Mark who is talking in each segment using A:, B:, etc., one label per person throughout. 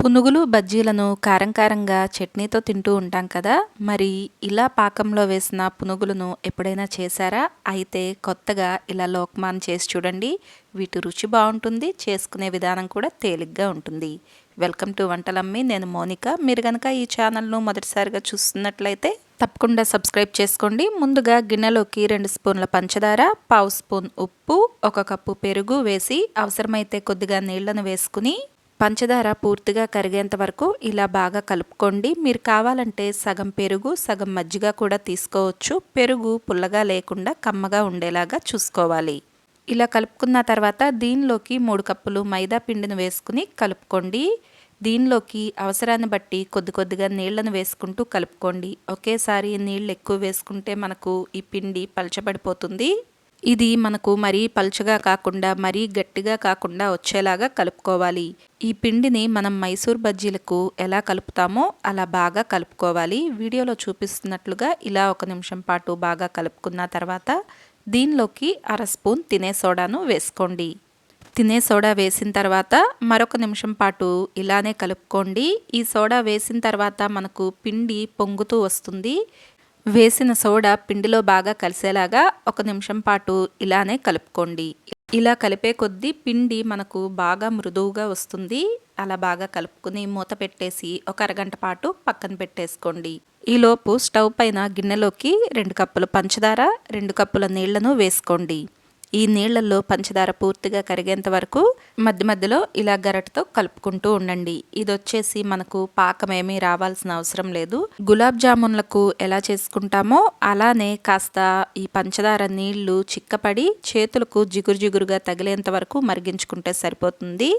A: పునుగులు బజ్జీలను కారం కారంగా చట్నీతో తింటూ ఉంటాం కదా. మరి ఇలా పాకంలో వేసిన పునుగులను ఎప్పుడైనా చేశారా? అయితే కొత్తగా ఇలా లోక్మాన్ చేసి చూడండి. వీటి రుచి బాగుంటుంది, చేసుకునే విధానం కూడా తేలిగ్గా ఉంటుంది. Welcome to Vantalammi. నేను మోనిక. మీరు కనుక ఈ ఛానల్ను మొదటిసారిగా చూస్తున్నట్లయితే తప్పకుండా సబ్స్క్రైబ్ చేసుకోండి. ముందుగా గిన్నెలోకి 2 స్పూన్ల పంచదార, పావు స్పూన్ ఉప్పు, 1 కప్పు పెరుగు వేసి అవసరమైతే కొద్దిగా నీళ్లను వేసుకుని పంచదార పూర్తిగా కరిగేంత వరకు ఇలా బాగా కలుపుకోండి. మీరు కావాలంటే సగం పెరుగు సగం మజ్జిగ కూడా తీసుకోవచ్చు. పెరుగు పుల్లగా లేకుండా కమ్మగా ఉండేలాగా చూసుకోవాలి. ఇలా కలుపుకున్న తర్వాత దీనిలోకి 3 కప్పులు మైదా పిండిని వేసుకుని కలుపుకోండి. దీనిలోకి అవసరాన్ని బట్టి కొద్దిగా నీళ్లను వేసుకుంటూ కలుపుకోండి. ఒకేసారి నీళ్ళు ఎక్కువ వేసుకుంటే మనకు ఈ పిండి పలచబడిపోతుంది. ఇది మనకు మరీ పలుచగా కాకుండా మరీ గట్టిగా కాకుండా వచ్చేలాగా కలుపుకోవాలి. ఈ పిండిని మనం మైసూర్ బజ్జీలకు ఎలా కలుపుతామో అలా బాగా కలుపుకోవాలి. వీడియోలో చూపిస్తున్నట్లుగా ఇలా 1 నిమిషం పాటు బాగా కలుపుకున్న తర్వాత దీనిలోకి 1/2 స్పూన్ తినే సోడాను వేసుకోండి. తినే సోడా వేసిన తర్వాత మరొక నిమిషం పాటు ఇలానే కలుపుకోండి. ఈ సోడా వేసిన తర్వాత మనకు పిండి పొంగుతూ వస్తుంది. వేసిన సోడా పిండిలో బాగా కలిసేలాగా 1 నిమిషం పాటు ఇలానే కలుపుకోండి. ఇలా కలిపే కొద్దీ పిండి మనకు బాగా మృదువుగా వస్తుంది. అలా బాగా కలుపుకుని మూత పెట్టేసి 1 అరగంట పాటు పక్కన పెట్టేసుకోండి. ఈలోపు స్టవ్ పైన గిన్నెలోకి 2 కప్పుల పంచదార, 2 కప్పుల నీళ్లను వేసుకోండి. ఈ నీళ్లలో పంచదార పూర్తిగా కరిగేంత వరకు మధ్య మధ్యలో ఇలా గరిటెతో కలుపుకుంటూ ఉండండి. ఇది వచ్చేసి మనకు పాకమేమీ రావాల్సిన అవసరం లేదు. గులాబ్ జామున్లకు ఎలా చేసుకుంటామో అలానే కాస్త ఈ పంచదార నీళ్లు చిక్కపడి చేతులకు జిగురుగా తగిలేంత వరకు మరిగించుకుంటే సరిపోతుంది.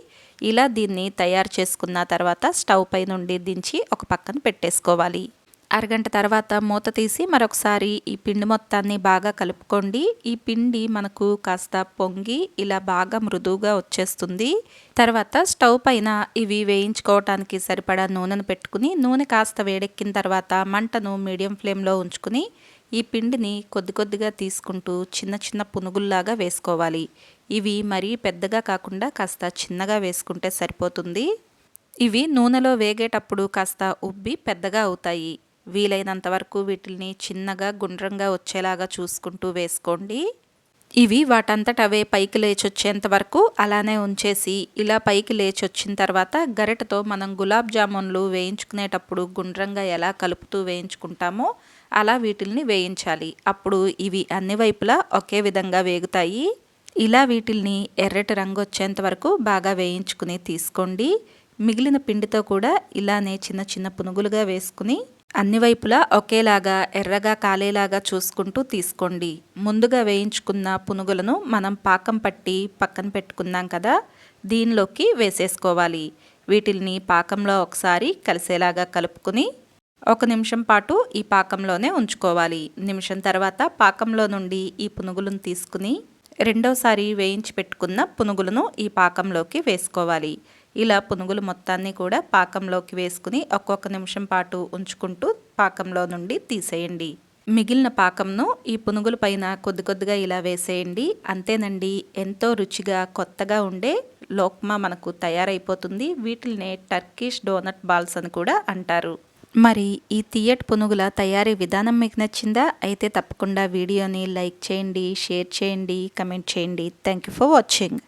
A: ఇలా దీన్ని తయారు చేసుకున్న తర్వాత స్టవ్ పై నుండి దించి ఒక పక్కన పెట్టేసుకోవాలి. అరగంట తర్వాత మూత తీసి మరొకసారి ఈ పిండి మొత్తాన్ని బాగా కలుపుకోండి. ఈ పిండి మనకు కాస్త పొంగి ఇలా బాగా మృదువుగా వచ్చేస్తుంది. తర్వాత స్టవ్ పైన ఇవి వేయించుకోవటానికి సరిపడా నూనెను పెట్టుకుని నూనె కాస్త వేడెక్కిన తర్వాత మంటను మీడియం ఫ్లేమ్లో ఉంచుకుని ఈ పిండిని కొద్దిగా తీసుకుంటూ చిన్న పునుగుల్లాగా వేసుకోవాలి. ఇవి మరీ పెద్దగా కాకుండా కాస్త చిన్నగా వేసుకుంటే సరిపోతుంది. ఇవి నూనెలో వేగేటప్పుడు కాస్త ఉబ్బి పెద్దగా అవుతాయి. వీలైనంత వరకు వీటిని చిన్నగా గుండ్రంగా వచ్చేలాగా చూసుకుంటూ వేసుకోండి. ఇవి వాటంతట అవే పైకి లేచొచ్చేంత వరకు అలానే ఉంచేసి ఇలా పైకి లేచొచ్చిన తర్వాత గరిటెతో మనం గులాబ్ జామున్లు వేయించుకునేటప్పుడు గుండ్రంగా ఎలా కలుపుతూ వేయించుకుంటామో అలా వీటిల్ని వేయించాలి. అప్పుడు ఇవి అన్ని వైపులా ఒకే విధంగా వేగుతాయి. ఇలా వీటిల్ని ఎర్రటి రంగు వచ్చేంత వరకు బాగా వేయించుకుని తీసుకోండి. మిగిలిన పిండితో కూడా ఇలానే చిన్న పునుగులుగా వేసుకుని అన్ని వైపులా ఒకేలాగా ఎర్రగా కాలేలాగా చూసుకుంటూ తీసుకోండి. ముందుగా వేయించుకున్న పునుగులను మనం పాకం పట్టి పక్కన పెట్టుకున్నాం కదా, దీనిలోకి వేసేసుకోవాలి. వీటిల్ని పాకంలో ఒకసారి కలిసేలాగా కలుపుకుని 1 నిమిషం పాటు ఈ పాకంలోనే ఉంచుకోవాలి. నిమిషం తర్వాత పాకంలో నుండి ఈ పునుగులను తీసుకుని రెండోసారి వేయించి పెట్టుకున్న పునుగులను ఈ పాకంలోకి వేసుకోవాలి. ఇలా పునుగులు మొత్తాన్ని కూడా పాకంలోకి వేసుకుని ఒక్కొక్క నిమిషం పాటు ఉంచుకుంటూ పాకంలో నుండి తీసేయండి. మిగిలిన పాకంను ఈ పునుగుల పైన కొద్దిగా ఇలా వేసేయండి. అంతేనండి, ఎంతో రుచిగా కొత్తగా ఉండే లోక్మా మనకు తయారైపోతుంది. వీటిల్నే టర్కిష్ డోనట్ బాల్స్ అని కూడా అంటారు. మరి ఈ తియ్యటి పునుగుల తయారీ విధానం మీకు నచ్చిందా? అయితే తప్పకుండా వీడియోని లైక్ చేయండి, షేర్ చేయండి, కమెంట్ చేయండి. Thank you for watching.